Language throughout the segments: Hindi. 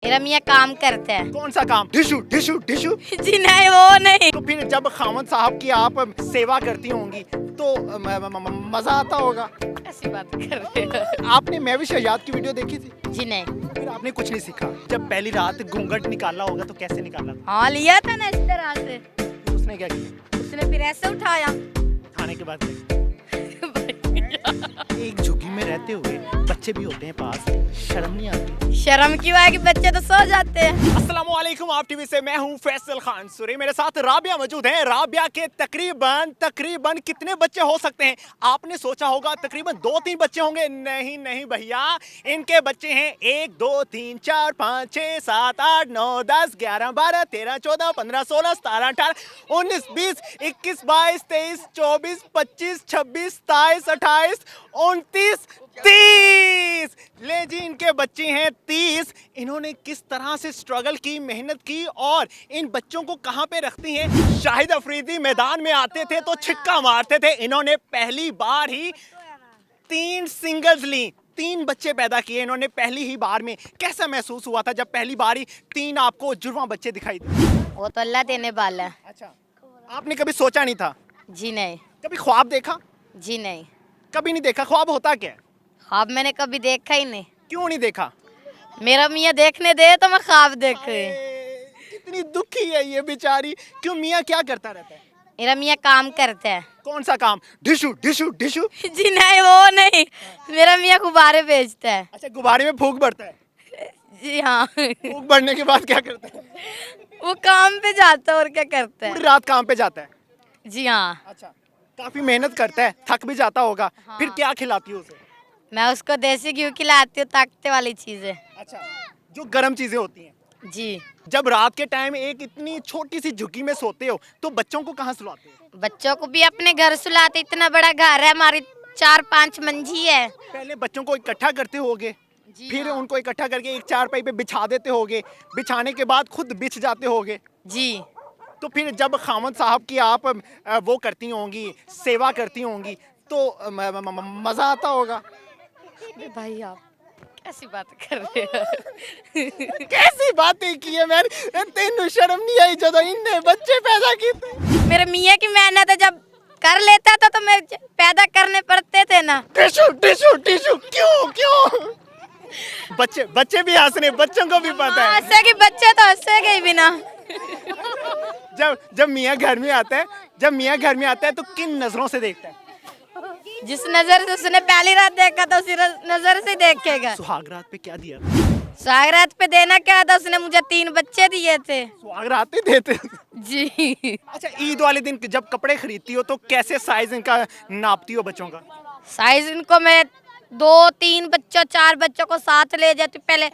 मेरा मियाँ काम करते हैं। कौन सा काम? Tissue tissue tissue. जी नहीं, वो नहीं। तो फिर जब खामद साहब की आप सेवा करती होंगी तो मजा आता होगा। ऐसी बात कर रहे हो? आपने मैं भी शहजाद की वीडियो देखी थी? जी नहीं। फिर आपने कुछ नहीं सीखा। जब पहली रात घूंघट निकाला होगा तो कैसे निकाला था? हाँ, लिया था ना इस तरह से। फिर उसने क्या किया? उसने फिर ऐसे उठाया। खाने के बाद एक झुग्गी में रहते हुए बच्चे भी होते हैं पास, शर्म नहीं आती? शर्म क्यों आएगी, बच्चे तो सो जाते हैं। अस्सलामुअलैकुम, आप टीवी से मैं हूं फैसल खान सुरी। मेरे साथ राबिया मौजूद हैं। राबिया के तकरीबन कितने बच्चे हो सकते हैं? आपने सोचा होगा तकरीबन 2-3 बच्चे होंगे। नहीं नहीं भैया, इनके बच्चे हैं 1 2 3 4 5 6 7 8 9 10 11 12 13 14 15 16 17 18 19 20 21 22 23 24 25 26 27 28 29 30। ले जी, इनके बच्चे हैं 30। इन्होंने किस तरह से स्ट्रगल की, मेहनत की और इन बच्चों को कहां पे रखती हैं। शाहिद अफरीदी मैदान में आते थे तो छिक्का मारते थे। इन्होंने पहली बार ही 3 सिंगल्स ली, 3 बच्चे पैदा किए इन्होंने पहली ही बार में। कैसा महसूस हुआ था जब पहली बार ही 3 आपको जुड़वा बच्चे दिखाई दिए? वो तो अल्लाह देने वाला है। अच्छा, आपने कभी सोचा नहीं था? जी नहीं। कभी ख्वाब देखा? जी नहीं। कभी नहीं देखा। ख्वाब होता क्या है? ख्वाब मैंने कभी देखा ही नहीं। क्यों नहीं देखा? मेरा मियाँ देखने दे तो मैं ख्वाब देखे। कितनी दुखी है ये बेचारी। क्यों? मियाँ क्या करता रहता है? मेरा मियाँ काम करते हैं। कौन सा काम? Tissue tissue tissue. जी नहीं, वो नहीं। मेरा मियाँ गुब्बारे बेचता है। अच्छा, गुब्बारे में फूंक भरता है। जी हाँ। फूंक भरने के बाद क्या करता है? वो काम पे जाता है और क्या करता पूरी है। रात काम पे जाता है? जी हाँ। अच्छा, काफी मेहनत करता है, थक भी जाता होगा। हाँ। फिर क्या खिलाती हो उसे? मैं उसको देसी घी खिलाती हूँ, ताकत वाली चीजें। अच्छा, जो गर्म चीजें होती हैं। जी। जब रात के टाइम एक इतनी छोटी सी झुग्गी में सोते हो तो बच्चों को कहाँ सुलाते हो? बच्चों को भी अपने घर सुलाते। इतना बड़ा घर है, हमारी 4-5 मंजी है। पहले बच्चों को इकट्ठा करते होगे, फिर हाँ। उनको इकट्ठा करके एक चारपाई पे बिछा देते होगे, बिछाने के बाद खुद बिछ जाते होगे। जी। तो फिर जब खामद साहब की आप वो करती होंगी, सेवा करती होंगी तो मजा आता होगा। अरे भाई, आप कैसी बात कर रहे हो? कैसी बातें की है मैंने? तेनू शर्म नहीं आई जब इनने बच्चे पैदा किए? मेरे मियाँ की मेहनत है, जब कर लेता था तो मैं पैदा करने पड़ते थे ना। Tissue tissue tissue. क्यों क्यों? बच्चे भी हंस रहे, बच्चों को भी पता है। हंसेगी बच्चे तो हंसेगे ही बिना। जब मियाँ घर में आता है, तो किन नजरों से देखता है? जिस नजर से उसने पहली रात देखा था उसी नजर से देखेगा। सुहागरात पे क्या दिया? सुहागरात पे देना क्या था, उसने मुझे 3 बच्चे दिए थे। सुहागरात पे देते? जी। अच्छा, ईद वाले दिन जब कपड़े खरीदती हो तो कैसे साइज इनका नापती हो बच्चों का? साइज इनको मैं 2-3 बच्चों 4 बच्चों को साथ ले जाती, पहले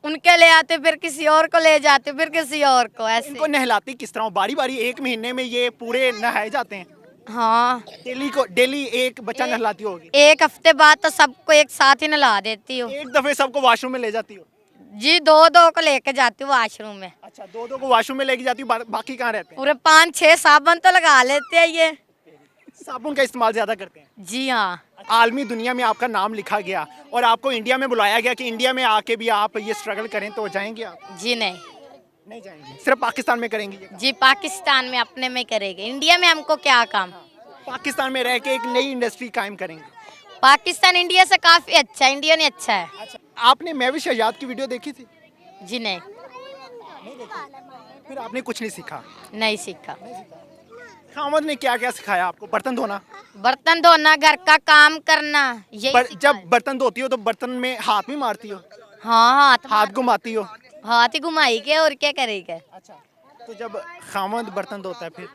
उनके ले आते, फिर किसी और को ले जाते, फिर किसी और को, ऐसे। इनको नहलाती किस तरह? बारी बारी एक महीने में ये पूरे नहाए जाते हैं? हाँ। डेली एक बच्चा नहलाती होगी? एक हफ्ते बाद तो सबको एक साथ ही नहला देती हूँ। एक दफे सबको वॉशरूम में ले जाती हो? जी, 2-2 को लेके जाती हूँ वॉशरूम में। अच्छा, 2 को वॉशरूम में लेके जाती हो, बाकी कहाँ रहते हैं? पूरे 5-6 साबुन तो लगा लेते हैं ये। साबुन का इस्तेमाल ज्यादा करते हैं? जी हाँ। आलमी दुनिया में आपका नाम लिखा गया और आपको इंडिया में बुलाया गया कि इंडिया में आके भी आप ये स्ट्रगल करें, तो जाएंगे आप? जी नहीं। नहीं जाएंगे, सिर्फ पाकिस्तान में करेंगे ये काम? जी, पाकिस्तान में अपने में करेंगे, इंडिया में हमको क्या काम। पाकिस्तान में रह के एक नई इंडस्ट्री कायम करेंगे? पाकिस्तान इंडिया से काफी अच्छा है, इंडिया ने अच्छा है। अच्छा, आपने मैं भी शहजाद की वीडियो देखी थी? जी नहीं। फिर आपने कुछ नहीं सीखा? नहीं सीखा। खामद ने क्या क्या सिखाया आपको? बर्तन धोना? बर्तन धोना, घर का काम करना, यही जब बर्तन धोती हो तो बर्तन में हाथ भी मारती हो? हाँ, हाथ घुमाती हो? हाथ ही घुमाई के और क्या करेगा। अच्छा, तो जब खामद बर्तन धोता है फिर?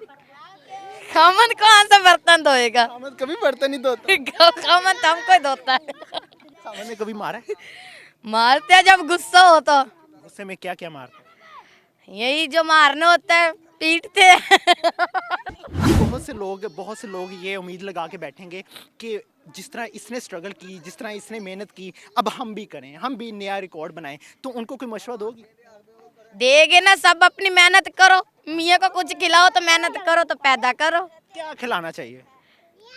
खामन कौन सा बर्तन धोएगा? खामद कभी बर्तन नहीं धोता। खामन तो हमको ही धोता है। खामद ने कभी मारा है? मारते हैं जब गुस्सा हो तो। गुस्से में क्या क्या मारते हैं? यही जो मारना होता है, पीटते हैं। बहुत से लोग ये उम्मीद लगा के बैठेंगे कि जिस तरह इसने स्ट्रगल की, जिस तरह इसने मेहनत की, अब हम भी करें, हम भी नया रिकॉर्ड बनाएं। तो उनको कोई मशवरा दोगी? देगे ना, सब अपनी मेहनत करो। मियाँ को कुछ खिलाओ तो मेहनत करो तो पैदा करो। क्या खिलाना चाहिए?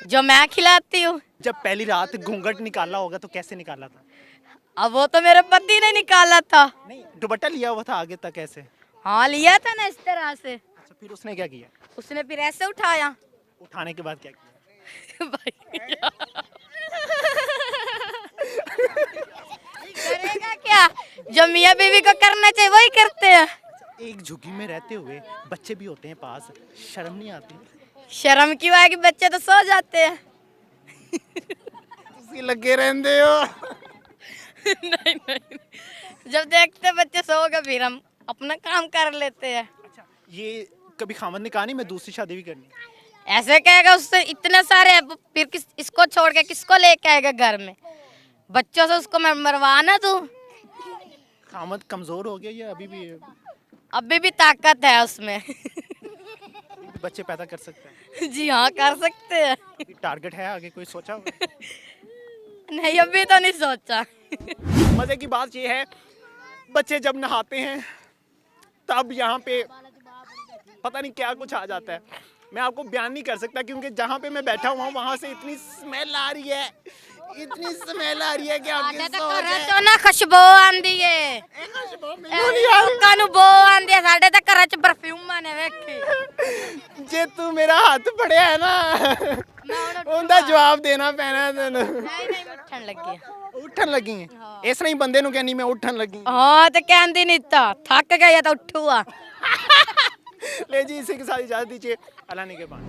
जो मैं खिलाती हूँ। जब पहली रात घूंघट निकाला होगा तो कैसे निकाला था? अब वो तो मेरे पति ने निकाला था। नहीं, दुपट्टा लिया हुआ था आगे तक ऐसे। हाँ लिया था ना इस तरह से। अच्छा, फिर उसने क्या किया? उसने फिर ऐसे उठाया। उठाने के बाद क्या किया? करेगा क्या, जो मियाँ बीवी को करना चाहिए वही करते हैं। एक झुग्गी में रहते हुए बच्चे भी होते हैं पास, शर्म नहीं आती? शर्म क्यों आएगी, बच्चे तो सो जाते हैं। ਤੁਸੀਂ ਲੱਗੇ ਰਹਿੰਦੇ ਹੋ। नहीं नहीं, जब देखते बच्चे सो गए फिर हम अपना काम कर लेते हैं। अच्छा, ये कभी खामद ने कहा नहीं मैं दूसरी शादी भी करनी है? ऐसे कहेगा, उससे इतने सारे हैं, फिर इसको छोड़ के किसको लेके आएगा घर में, बच्चों से उसको मरवाना तू। खामद कमजोर हो गया या अभी भी अभी भी ताकत है उसमें। बच्चे पैदा कर सकता है? जी हाँ कर सकते हैं। टारगेट है आगे कोई सोचा होगा? नहीं अभी तो नहीं सोचा। मजे की बात ये है, बच्चे जब नहाते हैं तब यहाँ पे पता नहीं क्या कुछ आ जाता है। मैं आपको बयान नहीं कर सकता क्योंकि जहाँ पे मैं बैठा हुआ हूँ वहाँ से इतनी स्मेल आ रही है, इतनी स्मेल आ रही है कि आपकी सोच है। तो ना खुशबू आंदी है, लोਕਾਂ ਨੂੰ ਬੋ ਆਂਦੀ ਹੈ, ਸਾਡੇ ਤਾਂ ਘਰਾਂ 'ਚ ਪਰਫਿਊਮਾਂ ਨੇ ਵੇਖੀ। ਜੇ ਤੂੰ ਮੇਰਾ ਹੱਥ ਫੜਿਆ ਹੈ ਨਾ ਉਹਦਾ ਜਵਾਬ ਦੇਣਾ ਪੈਣਾ ਤੈਨੂੰ। ਨਹੀਂ ਨਹੀਂ ਉੱਠਣ ਲੱਗੀ ਆ। ਉੱਠਣ ਲੱਗੀ ਹੈ ਇਸ ਤਰ੍ਹਾਂ ਹੀ ਬੰਦੇ ਨੂੰ ਕਹਿੰਦੀ ਮੈਂ ਉੱਠਣ ਲੱਗੀ। ਹਾਂ ਤੇ ਕਹਿੰਦੀ ਨਹੀਂ ਤਾਂ ਥੱਕ ਗਈ ਆ ਤਾਂ ਉੱਠੂਆ। ले जी, इसी के साथ इजाजत दीजिए। अल्लाह ने के बाद।